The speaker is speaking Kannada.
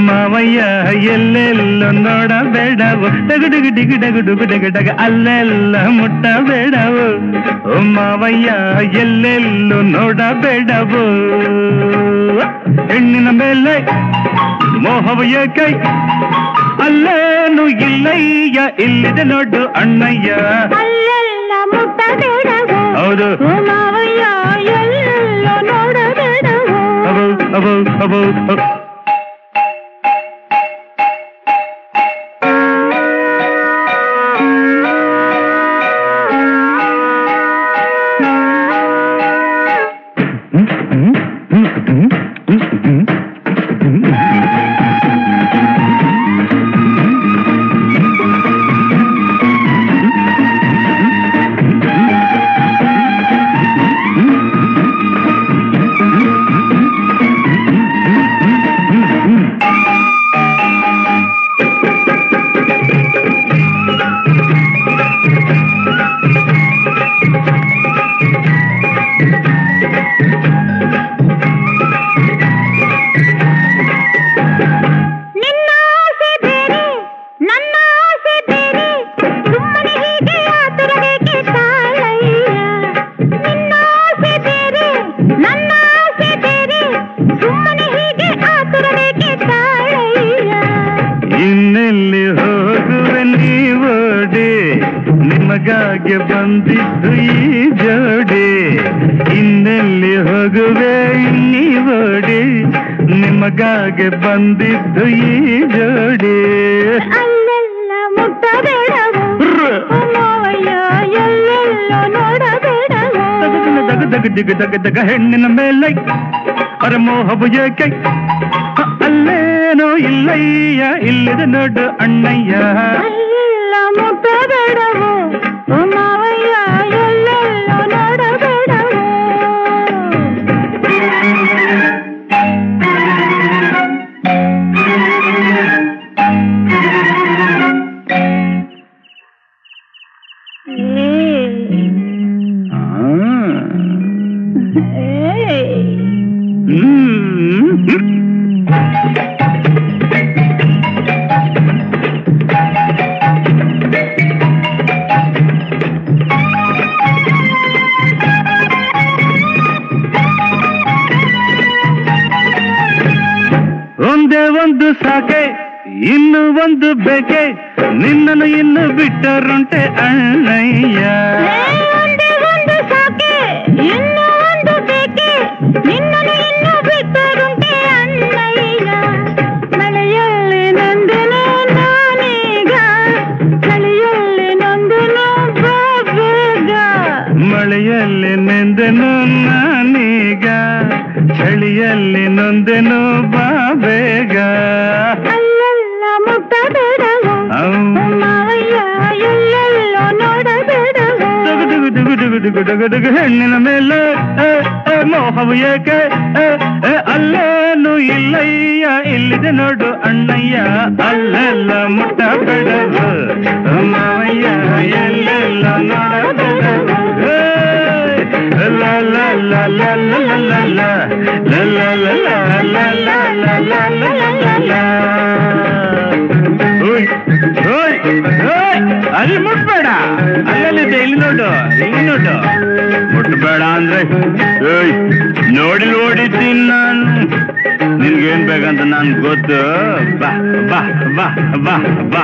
ಮಾವಯ್ಯ ಎಲ್ಲೆಲ್ಲೋ ನೋಡಬೇಡವು ಡಗಡುಗು ಡಿಗು ಡಗಡುಗು ಡಗಡಗ ಅಲ್ಲೆಲ್ಲ ಮುಟ್ಟಬೇಡವು ಮಾವಯ್ಯ ಎಲ್ಲೆಲ್ಲೋ ನೋಡಬೇಡವು ಹೆಣ್ಣಿನ ಮೇಲೆ ಮೋಹವು ಏಕೈ ಅಲ್ಲೇನು ಇಲ್ಲಯ್ಯ ಇಲ್ಲಿದೆ ನೋಡು ಅಣ್ಣಯ್ಯ ಅಲ್ಲೆಲ್ಲ ಮುಟ್ಟಬೇಡವು ಹೌದು ಮಾವಯ್ಯ ಎಲ್ಲೆಲ್ಲೋ ನೋಡಬೇಡವು ಅಬೋ ಅಬೋ ಅಬೋ ನಿಮಗಾಗಿ ಬಂದಿದ್ದು ಈ ಜೋಡಿ ಇನ್ನೆಲ್ಲಿ ಹೋಗುವೆ ನೀವೋಡಿ ನಿಮಗಾಗಿ ಬಂದಿದ್ದು ಈ ಜೋಡಿ ಅಲ್ಲೆಲ್ಲ ಮುಟ್ಟಬೇಡವು ಮಾವಯ್ಯ ಎಲ್ಲೆಲ್ಲೋ ನೋಡಬೇಡವು ದಗ ದಗ ದಿಗ ದಗ ದಗ ಹೆಣ್ಣಿನ ಮೇಲೆ ಅರಮೋಹವು ಏಕೆ ಅಲ್ಲೇನೋ ಇಲ್ಲಯ್ಯ ಇಲ್ಲದೆ ನೋಡು ಅಣ್ಣಯ್ಯ ಅಲ್ಲೆಲ್ಲ ಮುಟ್ಟಬೇಡವು ಮಾವಯ್ಯ ಎಲ್ಲೆಲ್ಲೋ ನೋಡಬೇಡವು ಒಂದೇ ಒಂದು ಸಾಕೆ ಇನ್ನು ಒಂದು ಬೇಕೆ ನಿನ್ನನ್ನು ಇನ್ನು ಬಿಟ್ಟರುಂಟೆ ಅಣ್ಣಯ್ಯ ಒಂದೇ ಒಂದು ಸಾಕೆ ಇನ್ನು ಒಂದು ಬೇಕೆ ನಿನ್ನನ್ನು ಇನ್ನು ಬಿಟ್ಟರುಂಟೆ ಅಣ್ಣಯ್ಯ ಮಳೆಯಲ್ಲಿ ನಂದನು ನಾನೀಗ ಚಳಿಯಲ್ಲಿ ನಂದನು ಬೇಗ ಮಳೆಯಲ್ಲಿ ನೆಂದೆನು ನಾನೀಗ ಚಳಿಯಲ್ಲಿ ನೊಂದೆನು ಬಾ ಬೇಗ ಅಲ್ಲೆಲ್ಲ ಮುಟ್ಟಬೇಡವು ಮಾವಯ್ಯ ಎಲ್ಲೆಲ್ಲೋ ನೋಡಬೇಡವು ದುಗು ದುಗು ದುಗು ದುಗು ದುಗು ದುಗು ಹೆಣ್ಣಿನ ಮೇಲೆ ಮೋಹವು ಏಕೆ ಅಲ್ಲೇನು ಇಲ್ಲಯ್ಯ ಇಲ್ಲಿದೆ ನೋಡು ಅಣ್ಣಯ್ಯ ಅಲ್ಲೆಲ್ಲ ಮುಟ್ಟಬೇಡವು ಮಾವಯ್ಯ ಎಲ್ಲೆಲ್ಲ ನೋಡಬೇಡವು la la la la la la la la la la la la la la la la la la ಓಯ್ ಓಯ್ ಓಯ್ ಅಲ್ಲಿ ಮುಟ್ಬೇಡ ಅಲ್ಲಲ್ಲಿದೆ ಇಲ್ಲಿ ನೋಡು ಮುಟ್ಬೇಡ ಅಂದ್ರೆ ಓಯ್ ನೋಡಿ ನೋಡಿದ್ದೀನಿ ನಾನು ನಿನ್ಗೇನ್ ಬೇಕಂತ ನನ್ಗೆ ಗೊತ್ತು ಬಾ ಬಾ ಬಾ ಬಾ ಬಾ